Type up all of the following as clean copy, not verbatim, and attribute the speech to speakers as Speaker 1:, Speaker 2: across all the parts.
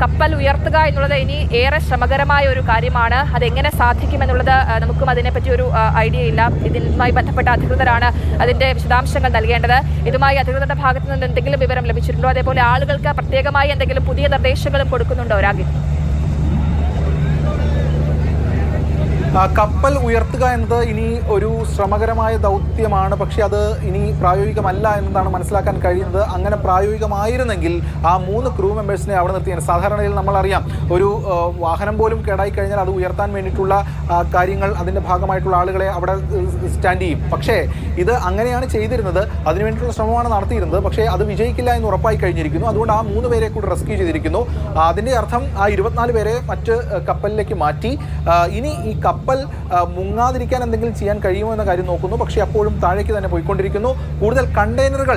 Speaker 1: കപ്പൽ ഉയർത്തുക എന്നുള്ളത് ഇനി ഏറെ ശ്രമകരമായ ഒരു കാര്യമാണ്. അതെങ്ങനെ സാധിക്കുമെന്നുള്ളത് നമുക്കും അതിനെപ്പറ്റി ഒരു ഐഡിയ ഇല്ല. ഇതുമായി ബന്ധപ്പെട്ട അധികൃതരാണ് അതിന്റെ വിശദാംശങ്ങൾ നൽകേണ്ടത്. ഇതുമായി അധികൃതരുടെ ഭാഗത്തു നിന്ന് എന്തെങ്കിലും വിവരം ലഭിച്ചിട്ടുണ്ടോ? അതേപോലെ ആളുകൾക്ക് പ്രത്യേകമായി എന്തെങ്കിലും പുതിയ നിർദ്ദേശങ്ങളും കൊടുക്കുന്നുണ്ടോ? രാഗി,
Speaker 2: കപ്പൽ ഉയർത്തുക എന്നത് ഇനി ഒരു ശ്രമകരമായ ദൗത്യമാണ്. പക്ഷേ അത് ഇനി പ്രായോഗികമല്ല എന്നതാണ് മനസ്സിലാക്കാൻ കഴിയുന്നത്. അങ്ങനെ പ്രായോഗികമായിരുന്നെങ്കിൽ ആ 3 ക്രൂ മെമ്പേഴ്സിനെ അവിടെ നിർത്തിയാണ്. സാധാരണയിൽ നമ്മളറിയാം, ഒരു വാഹനം പോലും കേടായി കഴിഞ്ഞാൽ അത് ഉയർത്താൻ വേണ്ടിയിട്ടുള്ള കാര്യങ്ങൾ, അതിൻ്റെ ഭാഗമായിട്ടുള്ള ആളുകളെ അവിടെ സ്റ്റാൻഡ് ചെയ്യും. പക്ഷേ ഇത് അങ്ങനെയാണ് ചെയ്തിരുന്നത്. അതിനുവേണ്ടിയിട്ടുള്ള ശ്രമമാണ് നടത്തിയിരുന്നത്. പക്ഷേ അത് വിജയിക്കില്ല എന്ന് ഉറപ്പായി കഴിഞ്ഞിരിക്കുന്നു. അതുകൊണ്ട് ആ 3 പേരെ കൂടി റെസ്ക്യൂ ചെയ്തിരിക്കുന്നു. അതിൻ്റെ അർത്ഥം ആ 24 പേരെ മറ്റ് കപ്പലിലേക്ക് മാറ്റി. ഇനി ഈ കപ്പൽ മുങ്ങാതിരിക്കാൻ എന്തെങ്കിലും ചെയ്യാൻ കഴിയുമോ എന്ന കാര്യം നോക്കുന്നു. പക്ഷേ അപ്പോഴും താഴേക്ക് തന്നെ പോയിക്കൊണ്ടിരിക്കുന്നു. കൂടുതൽ കണ്ടെയ്നറുകൾ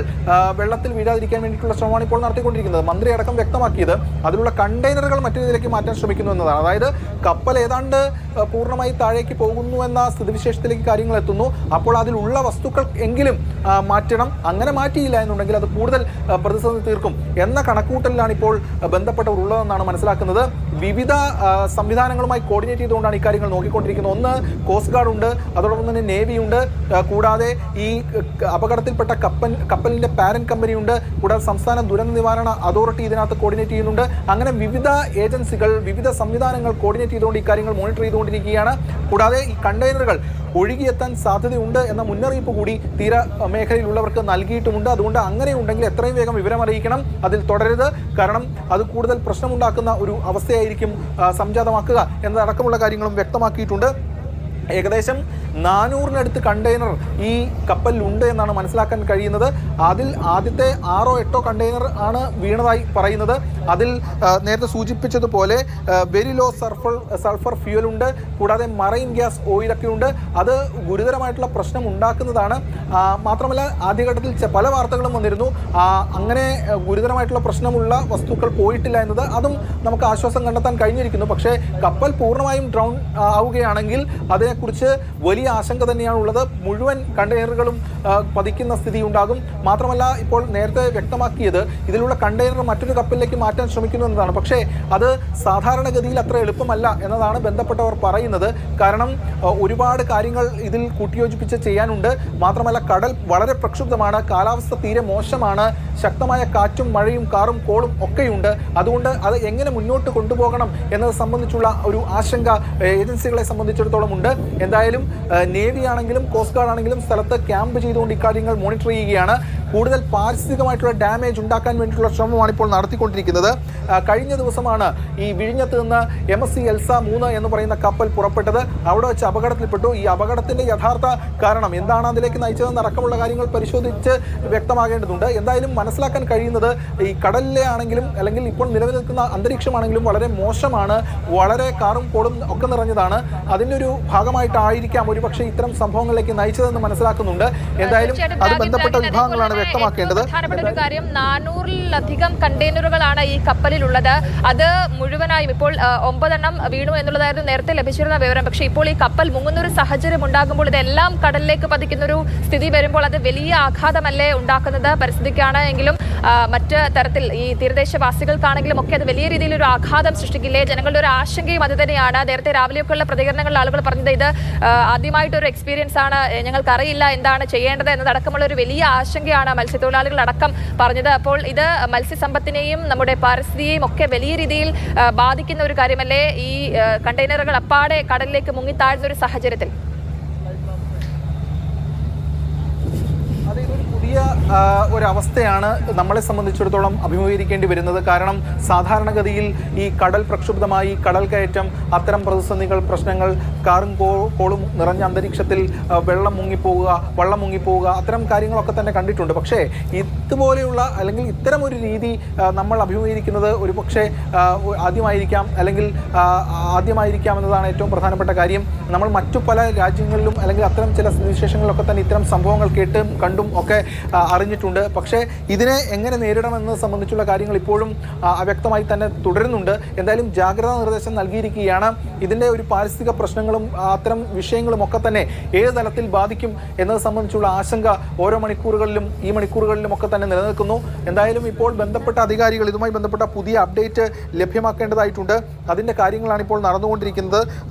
Speaker 2: വെള്ളത്തിൽ വീഴാതിരിക്കാൻ വേണ്ടിയിട്ടുള്ള ശ്രമമാണ് ഇപ്പോൾ നടത്തിക്കൊണ്ടിരിക്കുന്നത്. മന്ത്രി അടക്കം വ്യക്തമാക്കിയത് അതിലുള്ള കണ്ടെയ്നറുകൾ മറ്റു രീതിയിലേക്ക് മാറ്റാൻ ശ്രമിക്കുന്നു എന്നതാണ്. അതായത് കപ്പൽ ഏതാണ്ട് പൂർണ്ണമായി താഴേക്ക് പോകുന്നു എന്ന സ്ഥിതിവിശേഷത്തിലേക്ക് കാര്യങ്ങൾ എത്തുന്നു. അപ്പോൾ അതിലുള്ള വസ്തുക്കൾ എങ്കിലും മാറ്റണം. അങ്ങനെ മാറ്റിയില്ല എന്നുണ്ടെങ്കിൽ അത് കൂടുതൽ പ്രതിസന്ധി തീർക്കും എന്ന കണക്കൂട്ടലിലാണ് ഇപ്പോൾ ബന്ധപ്പെട്ടവർ ഉള്ളതെന്നാണ് മനസ്സിലാക്കുന്നത്. വിവിധ സംവിധാനങ്ങളുമായി കോർഡിനേറ്റ് ചെയ്തുകൊണ്ടാണ് ഇക്കാര്യങ്ങൾ നോക്കിക്കൊണ്ടിരിക്കുന്നത്. ഒന്ന് കോസ്റ്റ് ഗാർഡ് ഉണ്ട്, അതോടൊപ്പം തന്നെ നേവി ഉണ്ട്, കൂടാതെ ഈ അപകടത്തിൽപ്പെട്ട കപ്പലിൻ്റെ പാരന്റ് കമ്പനിയുണ്ട്, കൂടാതെ സംസ്ഥാന ദുരന്ത നിവാരണ അതോറിറ്റി ഇതിനകത്ത് കോർഡിനേറ്റ് ചെയ്യുന്നുണ്ട്. അങ്ങനെ വിവിധ ഏജൻസികൾ, വിവിധ സംവിധാനങ്ങൾ കോർഡിനേറ്റ് ചെയ്തുകൊണ്ട് ഇക്കാര്യങ്ങൾ മോണിറ്റർ ചെയ്തുകൊണ്ടിരിക്കുകയാണ്. കൂടാതെ ഈ കണ്ടെയ്നറുകൾ ഒഴുകിയെത്താൻ സാധ്യതയുണ്ട് എന്ന മുന്നറിയിപ്പ് കൂടി തീര മേഖലയിലുള്ളവർക്ക് നൽകിയിട്ടുമുണ്ട്. അതുകൊണ്ട് അങ്ങനെ ഉണ്ടെങ്കിൽ എത്രയും വേഗം വിവരം അറിയിക്കണം, അതിൽ തുടരരുത്. കാരണം അത് കൂടുതൽ പ്രശ്നമുണ്ടാക്കുന്ന ഒരു അവസ്ഥയായിരിക്കും സംജാതമാക്കുക എന്നതടക്കമുള്ള കാര്യങ്ങളും വ്യക്തമാക്കിയിട്ടുണ്ട്. ഏകദേശം 400-നടുത്ത് കണ്ടെയ്നർ ഈ കപ്പലിലുണ്ട് എന്നാണ് മനസ്സിലാക്കാൻ കഴിയുന്നത്. അതിൽ ആദ്യത്തെ 6-8 കണ്ടെയ്നർ ആണ് വീണതായി പറയുന്നത്. അതിൽ നേരത്തെ സൂചിപ്പിച്ചതുപോലെ വെരി ലോ സൾഫർ ഫ്യൂവൽ ഉണ്ട്, കൂടാതെ മറൈൻ ഗ്യാസ് ഓയിലൊക്കെ ഉണ്ട്. അത് ഗുരുതരമായിട്ടുള്ള പ്രശ്നം ഉണ്ടാക്കുന്നതാണ്. മാത്രമല്ല ആദ്യഘട്ടത്തിൽ പല വാർത്തകളും വന്നിരുന്നു അങ്ങനെ ഗുരുതരമായിട്ടുള്ള പ്രശ്നമുള്ള വസ്തുക്കൾ പോയിട്ടില്ല എന്നത്. അതും നമുക്ക് ആശ്വാസം കണ്ടെത്താൻ കഴിഞ്ഞിരിക്കുന്നു. പക്ഷേ കപ്പൽ പൂർണ്ണമായും ഡ്രൗൺ ആവുകയാണെങ്കിൽ അതിനെക്കുറിച്ച് വലിയ ആശങ്ക തന്നെയാണുള്ളത്. മുഴുവൻ കണ്ടെയ്നറുകളും പതിക്കുന്ന സ്ഥിതി ഉണ്ടാകും. മാത്രമല്ല ഇപ്പോൾ നേരത്തെ വ്യക്തമാക്കിയത് ഇതിലുള്ള കണ്ടെയ്നർ മറ്റൊരു കപ്പലിലേക്ക് മാറ്റാൻ ശ്രമിക്കുന്നു എന്നതാണ്. പക്ഷേ അത് സാധാരണഗതിയിൽ അത്ര എളുപ്പമല്ല എന്നതാണ് ബന്ധപ്പെട്ടവർ പറയുന്നത്. കാരണം ഒരുപാട് കാര്യങ്ങൾ ഇതിൽ കൂട്ടിയോജിപ്പിച്ച് ചെയ്യാനുണ്ട്. മാത്രമല്ല കടൽ വളരെ പ്രക്ഷുബ്ധമാണ്, കാലാവസ്ഥ തീരെ മോശമാണ്, ശക്തമായ കാറ്റും മഴയും കാറും കോളും ഒക്കെയുണ്ട്. അതുകൊണ്ട് അത് എങ്ങനെ മുന്നോട്ട് കൊണ്ടുപോകണം എന്നത് സംബന്ധിച്ചുള്ള ഒരു ആശങ്ക ഏജൻസികളെ സംബന്ധിച്ചിടത്തോളം ഉണ്ട്. എന്തായാലും നേവി ആണെങ്കിലും കോസ്റ്റ് ഗാർഡ് ആണെങ്കിലും സ്ഥലത്ത് ക്യാമ്പ് ചെയ്തുകൊണ്ട് ഇക്കാര്യങ്ങൾ മോണിറ്റർ ചെയ്യുകയാണ്. കൂടുതൽ പാരിസ്ഥിതികമായിട്ടുള്ള ഡാമേജ് ഉണ്ടാക്കാൻ വേണ്ടിയിട്ടുള്ള ശ്രമമാണ് ഇപ്പോൾ നടത്തിക്കൊണ്ടിരിക്കുന്നത്. കഴിഞ്ഞ ദിവസമാണ് ഈ വിഴിഞ്ഞത്ത് നിന്ന് MSC എൽസ 3 എന്ന് പറയുന്ന കപ്പൽ പുറപ്പെട്ടത്. അവിടെ വെച്ച് അപകടത്തിൽപ്പെട്ടു. ഈ അപകടത്തിൻ്റെ യഥാർത്ഥ കാരണം എന്താണ് അതിലേക്ക് നയിച്ചതെന്ന് അടക്കമുള്ള കാര്യങ്ങൾ പരിശോധിച്ച് വ്യക്തമാകേണ്ടതുണ്ട്. എന്തായാലും മനസ്സിലാക്കാൻ കഴിയുന്നത് ഈ കടലിലെ ആണെങ്കിലും അല്ലെങ്കിൽ ഇപ്പോൾ നിലനിൽക്കുന്ന അന്തരീക്ഷമാണെങ്കിലും വളരെ മോശമാണ്, വളരെ കാറും കോളും ഒക്കെ നിറഞ്ഞതാണ്. അതിൻ്റെ ഒരു ഭാഗമായിട്ടായിരിക്കാം ഒരുപക്ഷെ ഇത്തരം സംഭവങ്ങളിലേക്ക് നയിച്ചതെന്ന് മനസ്സിലാക്കുന്നുണ്ട്. എന്തായാലും അത് ബന്ധപ്പെട്ട വിഭാഗങ്ങളാണ് വ്യക്തമാക്കേണ്ടത്.
Speaker 1: പ്രധാനപ്പെട്ട ഒരു കാര്യം, 400-ലധികം കണ്ടെയ്നറുകളാണ് ഈ കപ്പലിലുള്ളത്. അത് മുഴുവനായും ഇപ്പോൾ 9 വീണു എന്നുള്ളതായിരുന്നു നേരത്തെ ലഭിച്ചിരുന്ന വിവരം. പക്ഷേ ഇപ്പോൾ ഈ കപ്പൽ മുങ്ങുന്ന ഒരു സാഹചര്യം ഉണ്ടാകുമ്പോൾ ഇതെല്ലാം കടലിലേക്ക് പതിക്കുന്ന ഒരു സ്ഥിതി വരുമ്പോൾ അത് വലിയ ആഘാതമല്ലേ ഉണ്ടാക്കുന്നത് പരിസ്ഥിതിക്കാണ് എങ്കിലും മറ്റ് തരത്തിൽ ഈ തീരദേശവാസികൾക്കാണെങ്കിലും ഒക്കെ അത് വലിയ രീതിയിൽ ഒരു ആഘാതം സൃഷ്ടിക്കില്ലേ? ജനങ്ങളുടെ ഒരു ആശങ്കയും അത് തന്നെയാണ്. നേരത്തെ രാവിലെയൊക്കെയുള്ള പ്രതികരണങ്ങളിൽ ആളുകൾ പറഞ്ഞത് ഇത് ആദ്യമായിട്ടൊരു എക്സ്പീരിയൻസ് ആണ്, ഞങ്ങൾക്കറിയില്ല എന്താണ് ചെയ്യേണ്ടത് എന്നതടക്കമുള്ള ഒരു വലിയ ആശങ്കയാണ് മത്സ്യത്തൊഴിലാളികൾ അടക്കം പറഞ്ഞത്. അപ്പോൾ ഇത് മത്സ്യസമ്പത്തിനെയും നമ്മുടെ പരിസ്ഥിതിയെയും ഒക്കെ വലിയ രീതിയിൽ ബാധിക്കുന്ന ഒരു കാര്യമല്ലേ ഈ കണ്ടെയ്നറുകൾ അപ്പാടെ കടലിലേക്ക് മുങ്ങിത്താഴ്ന്ന ഒരു സാഹചര്യത്തിൽ?
Speaker 2: ഒരവസ്ഥയാണ് നമ്മളെ സംബന്ധിച്ചിടത്തോളം അഭിമുഖീകരിക്കേണ്ടി വരുന്നത്. കാരണം സാധാരണഗതിയിൽ ഈ കടൽ പ്രക്ഷുബ്ധമായി കടൽ കയറ്റം, അത്തരം പ്രതിസന്ധികൾ, പ്രശ്നങ്ങൾ, കാറും കോളും നിറഞ്ഞ അന്തരീക്ഷത്തിൽ വള്ളം മുങ്ങിപ്പോവുക അത്തരം കാര്യങ്ങളൊക്കെ തന്നെ കണ്ടിട്ടുണ്ട്. പക്ഷേ ഇതുപോലെയുള്ള അല്ലെങ്കിൽ ഇത്തരം ഒരു രീതി നമ്മൾ അഭിമുഖീകരിക്കുന്നത് ഒരു പക്ഷേ ആദ്യമായിരിക്കാം എന്നതാണ് ഏറ്റവും പ്രധാനപ്പെട്ട കാര്യം. നമ്മൾ മറ്റു പല രാജ്യങ്ങളിലും അല്ലെങ്കിൽ അത്തരം ചില വിശേഷങ്ങളിലൊക്കെ തന്നെ ഇത്തരം സംഭവങ്ങൾ കേട്ടും കണ്ടും ഒക്കെ അറിഞ്ഞിട്ടുണ്ട്. പക്ഷേ ഇതിനെ എങ്ങനെ നേരിടണമെന്നത് സംബന്ധിച്ചുള്ള കാര്യങ്ങൾ ഇപ്പോഴും അവ്യക്തമായി തന്നെ തുടരുന്നുണ്ട്. എന്തായാലും ജാഗ്രതാ നിർദ്ദേശം നൽകിയിരിക്കുകയാണ്. ഇതിൻ്റെ ഒരു പാരിസ്ഥിതിക പ്രശ്നങ്ങളും അത്തരം വിഷയങ്ങളും ഒക്കെ തന്നെ ഏത് തലത്തിൽ ബാധിക്കും എന്നത് സംബന്ധിച്ചുള്ള ആശങ്ക ഓരോ മണിക്കൂറുകളിലും ഈ മണിക്കൂറുകളിലും ഒക്കെ തന്നെ നിലനിൽക്കുന്നു. എന്തായാലും ഇപ്പോൾ ബന്ധപ്പെട്ട അധികാരികൾ ഇതുമായി ബന്ധപ്പെട്ട പുതിയ അപ്ഡേറ്റ് ലഭ്യമാക്കേണ്ടതായിട്ടുണ്ട്. അതിൻ്റെ കാര്യങ്ങളാണ് ഇപ്പോൾ നടന്നുകൊണ്ടിരിക്കുന്നത്.